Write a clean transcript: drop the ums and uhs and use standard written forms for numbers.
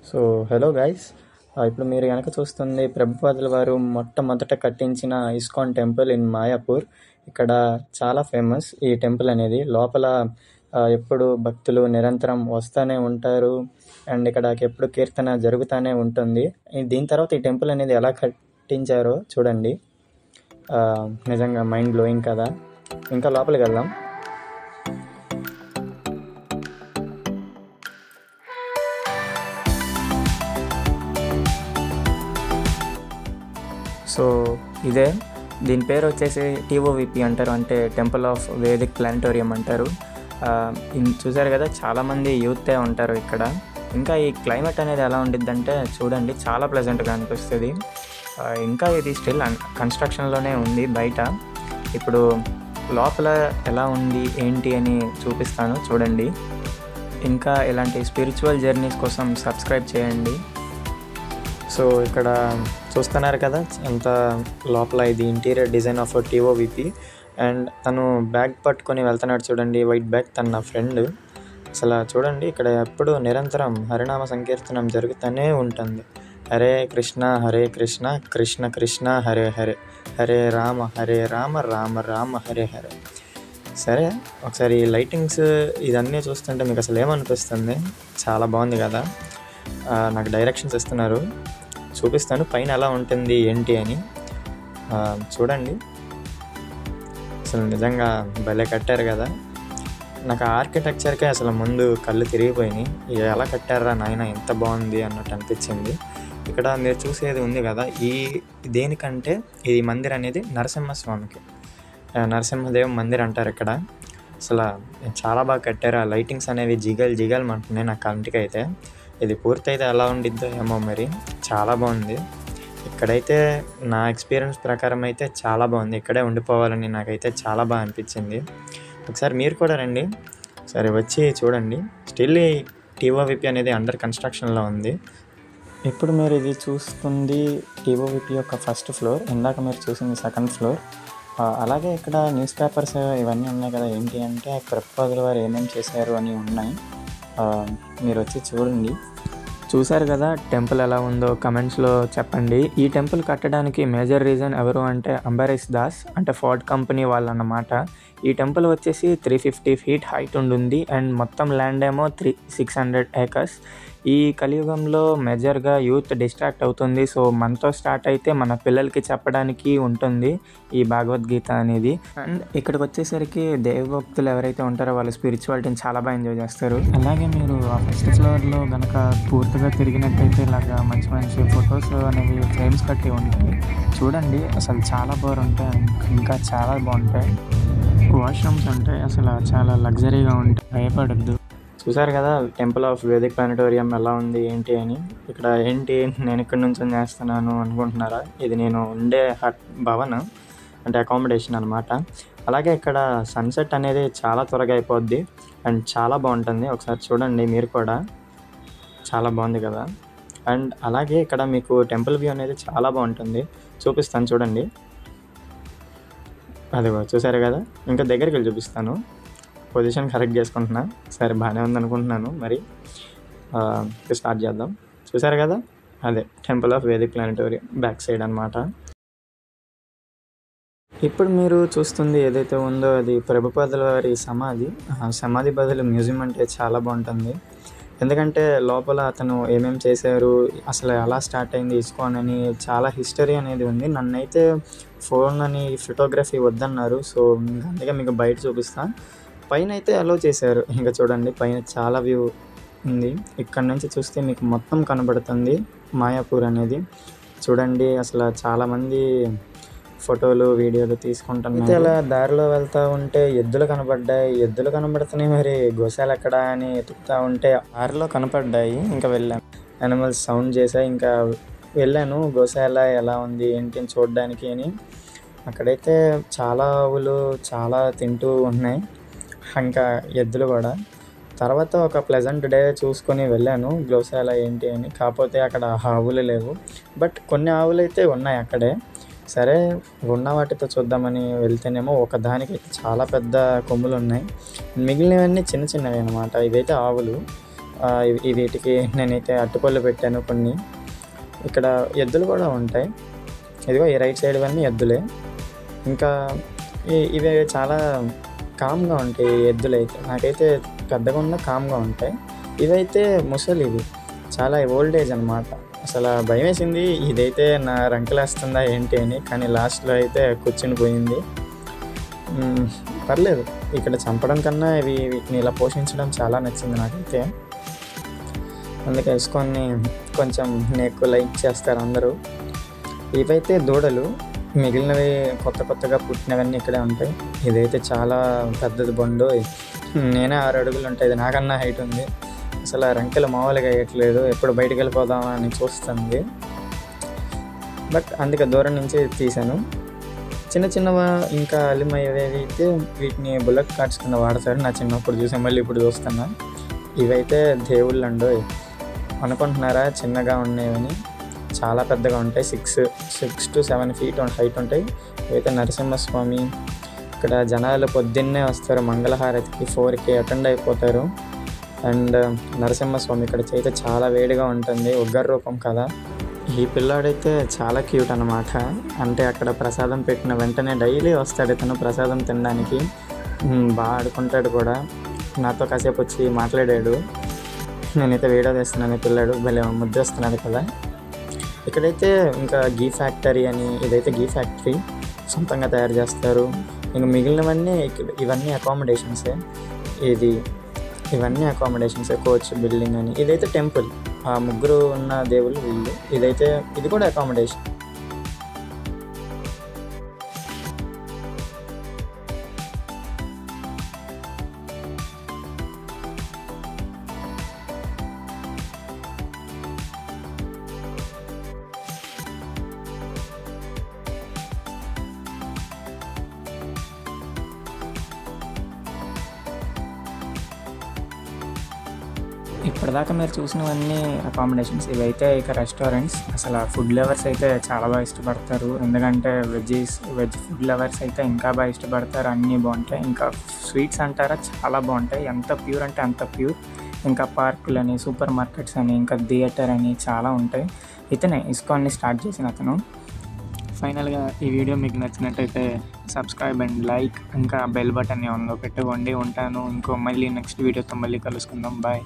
So hello guys, ఇప్పుడు మీరు కనుక చూస్తుంది ప్రభుపాదుల వారు మొట్టమొదట కట్టించిన ఇస్కాన్ టెంపుల్ ఇన్ మాయాపూర్. ఇక్కడ చాలా ఫేమస్ ఈ టెంపుల్ అనేది. లోపల ఎప్పుడు భక్తులు నిరంతరం వస్తూనే ఉంటారు అండ్ ఇక్కడ ఎప్పుడు కీర్తన జరుగుతూనే ఉంటుంది. దీని తర్వాత ఈ టెంపుల్ అనేది ఎలా కట్టించారో చూడండి. నిజంగా మైండ్ బ్లోయింగ్ కదా. ఇంకా లోపలికి వెళ్దాం. సో ఇదే దీని పేరు వచ్చేసి టీఓవిపి అంటారు, అంటే టెంపుల్ ఆఫ్ వేదిక్ ప్లానిటోరియం అంటారు. చూసారు కదా, చాలామంది యూతే ఉంటారు ఇక్కడ. ఇంకా ఈ క్లైమేట్ అనేది ఎలా ఉండిద్దంటే చూడండి, చాలా ప్లెజెంట్గా అనిపిస్తుంది. ఇంకా ఇది స్టిల్ కన్స్ట్రక్షన్లోనే ఉంది బయట. ఇప్పుడు లోపల ఎలా ఉంది ఏంటి అని చూపిస్తాను చూడండి. ఇంకా ఇలాంటి స్పిరిచువల్ జర్నీస్ కోసం సబ్స్క్రైబ్ చేయండి. సో ఇక్కడ చూస్తున్నారు కదా ఎంత లోపల ఇది ఇంటీరియర్ డిజైన్ ఆఫ్ టీఓవిపి. అండ్ తను బ్యాగ్ పట్టుకొని వెళ్తున్నాడు చూడండి, వైట్ బ్యాగ్. తన నా ఫ్రెండ్. అసలు చూడండి, ఇక్కడ ఎప్పుడు నిరంతరం హరినామ సంకీర్తనం జరుగుతూనే ఉంటుంది. హరే కృష్ణ కృష్ణ కృష్ణ హరే హరే, హరే రామ రామ రామ హరే హరే. సరే, ఒకసారి లైటింగ్స్ ఇదన్నీ చూస్తుంటే మీకు అసలు ఏమనిపిస్తుంది? చాలా బాగుంది కదా. నాకు డైరెక్షన్స్ ఇస్తున్నారు, చూపిస్తాను పైన ఎలా ఉంటుంది ఏంటి అని. చూడండి, అసలు నిజంగా భలే కట్టారు కదా. నాకు ఆర్కిటెక్చర్కే అసలు ముందు కళ్ళు తిరిగిపోయినాయి. ఎలా కట్టారా నాయన, ఎంత బాగుంది అన్నట్టు అనిపించింది. ఇక్కడ మీరు చూసేది ఉంది కదా, ఈ దేనికంటే ఈ మందిర్ అనేది నరసింహస్వామికి, నరసింహదేవ్ మందిర్ అంటారు ఇక్కడ. అసలు చాలా బాగా కట్టారు. ఆ లైటింగ్స్ అనేవి జిగల్ అంటున్నాయి నా కంటికి అయితే. ఇది పూర్తయితే ఎలా ఉండిద్దో ఏమో మరి. చాలా బాగుంది. ఇక్కడైతే నా ఎక్స్పీరియన్స్ ప్రకారం అయితే చాలా బాగుంది. ఇక్కడే ఉండిపోవాలని నాకైతే చాలా బాగా అనిపించింది. ఒకసారి మీరు కూడా రండి, సరే వచ్చి చూడండి. స్టిల్ ఈ టీఓవిపి అనేది అండర్ కన్స్ట్రక్షన్లో ఉంది. ఇప్పుడు మీరు ఇది చూస్తుంది టీఓవిపి యొక్క ఫస్ట్ ఫ్లోర్, ఇందాక మీరు చూసింది సెకండ్ ఫ్లోర్. అలాగే ఇక్కడ న్యూస్ పేపర్స్ ఇవన్నీ ఉన్నాయి కదా. ఏంటి అంటే ప్రభుపాదుల వారు ఏమేమి చేశారు అని ఉన్నాయి. మీరు వచ్చి చూడండి. చూశారు కదా టెంపుల్ ఎలా ఉందో కమెంట్స్లో చెప్పండి. ఈ టెంపుల్ కట్టడానికి మేజర్ రీజన్ ఎవరు అంటే అంబరీష్ దాస్, అంటే ఫోర్డ్ కంపెనీ వాళ్ళు అన్నమాట. ఈ టెంపుల్ వచ్చేసి 350 feet హైట్ ఉంటుంది అండ్ మొత్తం ల్యాండ్ ఏమో 600 acres. ఈ కలియుగంలో మేజర్గా యూత్ డిస్ట్రాక్ట్ అవుతుంది. సో మనతో స్టార్ట్ అయితే మన పిల్లలకి చెప్పడానికి ఉంటుంది ఈ భగవద్గీత అనేది. అండ్ ఇక్కడికి వచ్చేసరికి దేవభక్తులు ఎవరైతే ఉంటారో వాళ్ళు స్పిరిచువాలిటీని చాలా బాగా ఎంజాయ్ చేస్తారు. అలాగే మీరు ఆ ఫస్ట్ ఫ్లోర్లో కనుక పూర్తిగా తిరిగినట్టయితే ఇలాగా మంచి మంచి ఫొటోస్ అనేవి ఫ్రేమ్స్ కట్టి ఉంటాయి. చూడండి, అసలు చాలా బాగుంటాయి. ఇంకా చాలా బాగుంటాయి. వాష్రూమ్స్ ఉంటాయి, అసలు చాలా లగ్జరీగా ఉంటాయి, భయపడద్దు. చూసారు కదా టెంపుల్ ఆఫ్ వేదిక్ ప్లానిటోరియం ఎలా ఉంది ఏంటి అని. ఇక్కడ ఏంటి నేను ఇక్కడ నుంచి చేస్తున్నాను అనుకుంటున్నారా? ఇది నేను ఉండే భవన్, అంటే అకామిడేషన్ అనమాట. అలాగే ఇక్కడ సన్సెట్ అనేది చాలా త్వరగా అయిపోద్ది అండ్ చాలా బాగుంటుంది. ఒకసారి చూడండి మీరు కూడా, చాలా బాగుంది కదా. అండ్ అలాగే ఇక్కడ మీకు టెంపుల్ వ్యూ అనేది చాలా బాగుంటుంది, చూపిస్తాను చూడండి. అదిగో చూసారు కదా, ఇంకా దగ్గరికి వెళ్ళి చూపిస్తాను. పొజిషన్ కరెక్ట్ చేసుకుంటున్నా, సరే బాగానే ఉంది అనుకుంటున్నాను. మరి స్టార్ట్ చేద్దాం. చూసారు కదా, అదే temple of Vedic planetarium back side అనమాట. ఇప్పుడు మీరు చూస్తుంది ఏదైతే ఉందో అది ప్రభుపాదుల వారి సమాధి. సమాధి బదులు మ్యూజియం అంటే చాలా బాగుంటుంది. ఎందుకంటే లోపల అతను ఏమేమి చేశారు, అసలు ఎలా స్టార్ట్ అయింది ఇస్కాన్ అని చాలా హిస్టరీ అనేది ఉంది. నన్నైతే ఫోన్ అని ఫోటోగ్రఫీ వద్దన్నారు. సో అందుకే మీకు బయట చూపిస్తాను. పైన అయితే అలో చేశారు. ఇంకా చూడండి పైన చాలా వ్యూ ఉంది. ఇక్కడ నుంచి చూస్తే మీకు మొత్తం కనబడుతుంది మాయాపూర్ అనేది. చూడండి, అసలు చాలామంది ఫోటోలు వీడియోలు తీసుకుంటున్నారు. అలా దారిలో వెళ్తూ ఉంటే ఎద్దులు కనపడ్డాయి. ఎద్దులు కనబడుతున్నాయి, మరి గోశాల ఎక్కడ అని ఎతుకుతూ ఉంటే దారిలో కనపడ్డాయి. ఇంకా వెళ్ళాను, యానిమల్స్ సౌండ్ చేశాయి. ఇంకా వెళ్ళాను గోశాల ఎలా ఉంది ఏంటి అని చూడడానికి అని. అక్కడైతే చాలా ఆవులు చాలా తింటూ ఉన్నాయి, ఇంకా ఎద్దులు కూడా. తర్వాత ఒక ప్లెజెంట్ డే చూసుకొని వెళ్ళాను గోశాల ఏంటి అని. కాకపోతే అక్కడ ఆవులు లేవు, బట్ కొన్ని ఆవులు అయితే ఉన్నాయి అక్కడే. సరే ఉన్న వాటితో చూద్దామని వెళ్తేనేమో ఒకదానికి చాలా పెద్ద కొమ్ములు ఉన్నాయి, మిగిలినవన్నీ చిన్న చిన్నవి అనమాట. ఇవైతే ఆవులు. వీటికి నేనైతే అట్టుపళ్ళు పెట్టాను కొన్ని. ఇక్కడ ఎద్దులు కూడా ఉంటాయి. ఇదిగో ఈ రైట్ సైడ్ ఇవన్నీ ఎద్దులే. ఇంకా ఇవి చాలా కామ్గా ఉంటాయి ఎద్దులైతే. నాకైతే పెద్దగా ఉన్న కామ్గా ఉంటాయి. ఇవైతే ముసలివి, చాలా ఓల్డేజ్ అనమాట. అసలు భయం వేసింది, ఇదైతే నా రంకెలేస్తుందా ఏంటి అని. కానీ లాస్ట్లో అయితే కూర్చుని పోయింది. పర్లేదు, ఇక్కడ చంపడం కన్నా వీటిని ఇలా పోషించడం చాలా నచ్చింది నాకైతే. అందుకే ఇస్కాన్ని కొంచెం ఎక్కువ లైక్ చేస్తారు అందరూ. ఇవైతే దూడలు, మిగిలినవి కొత్తగా పుట్టినవన్నీ ఇక్కడే ఉంటాయి. ఇదైతే చాలా పెద్దది బండు. నేనే 6 అడుగులు ఉంటాయి. ఇది నాకన్నా హైట్ ఉంది. అసలు ఆ రంకెలు మామూలుగా వేయట్లేదు. ఎప్పుడు బయటికి వెళ్ళిపోదామా అని చూస్తుంది. బట్ అందుకే దూరం నుంచి తీశాను. చిన్నవా ఇంకా అల్లిమయ్యేవి అయితే వీటిని బుల్లెట్ కార్డ్స్ కింద వాడతారు. నా చిన్నప్పుడు చూసాను, మళ్ళీ ఇప్పుడు చూస్తున్నా. ఇవైతే దేవుళ్ళు అండో. అనుకుంటున్నారా చిన్నగా ఉండేవని? చాలా పెద్దగా ఉంటాయి. 6 to 7 feet హైట్ ఉంటాయి. ఇవైతే నరసింహస్వామి. ఇక్కడ జనాలు పొద్దున్నే వస్తారు మంగళహారతికి. 4కి అటెండ్ అయిపోతారు. అండ్ నరసింహస్వామి ఇక్కడ చేస్తే చాలా వేడిగా ఉంటుంది. ఉగ్ర రూపం కదా. ఈ పిల్లాడైతే చాలా క్యూట్ అనమాట. అంటే అక్కడ ప్రసాదం పెట్టిన వెంటనే డైలీ వస్తాడు ఇతను ప్రసాదం తినడానికి. బాగా ఆడుకుంటాడు కూడా. నాతో కాసేపు వచ్చి మాట్లాడాడు. నేనైతే వీడియో తీస్తున్నాను. పిల్లాడు భలే ముద్దు వస్తున్నాడు కదా. ఇక్కడైతే ఇంకా గీ ఫ్యాక్టరీ అని, ఇదైతే గీ ఫ్యాక్టరీ సొంతంగా తయారు చేస్తారు. ఇంకా మిగిలినవన్నీ ఇవన్నీ అకామిడేషన్సే. ఇవన్నీ అకామిడేషన్సే. కోచ్ బిల్డింగ్ అని. ఇదైతే టెంపుల్. ఆ ముగ్గురు ఉన్న దేవుళ్ళు వీళ్ళు. ఇది కూడా అకామిడేషన్. ఇప్పటిదాకా మీరు చూసినవన్నీ అకామిడేషన్స్. ఇవైతే ఇక రెస్టారెంట్స్. అసలు ఫుడ్ లవర్స్ అయితే చాలా బాగా ఇష్టపడతారు. ఎందుకంటే వెజ్ ఫుడ్ లవర్స్ అయితే ఇంకా బాగా ఇష్టపడతారు. అన్నీ బాగుంటాయి. ఇంకా స్వీట్స్ అంటారా, చాలా బాగుంటాయి. ఎంత ప్యూర్ అంటే అంత ప్యూర్. ఇంకా పార్కులని, సూపర్ మార్కెట్స్ అని, ఇంకా థియేటర్ అని చాలా ఉంటాయి. ఇతనే ఇస్కాన్ని స్టార్ట్ చేసిన అతను. ఫైనల్గా ఈ వీడియో మీకు నచ్చినట్టయితే సబ్స్క్రైబ్ అండ్ లైక్, ఇంకా బెల్ బటన్ ఆన్లో పెట్టుకోండి. ఉంటాను. మళ్ళీ నెక్స్ట్ వీడియోతో మళ్ళీ కలుసుకుందాం. బాయ్.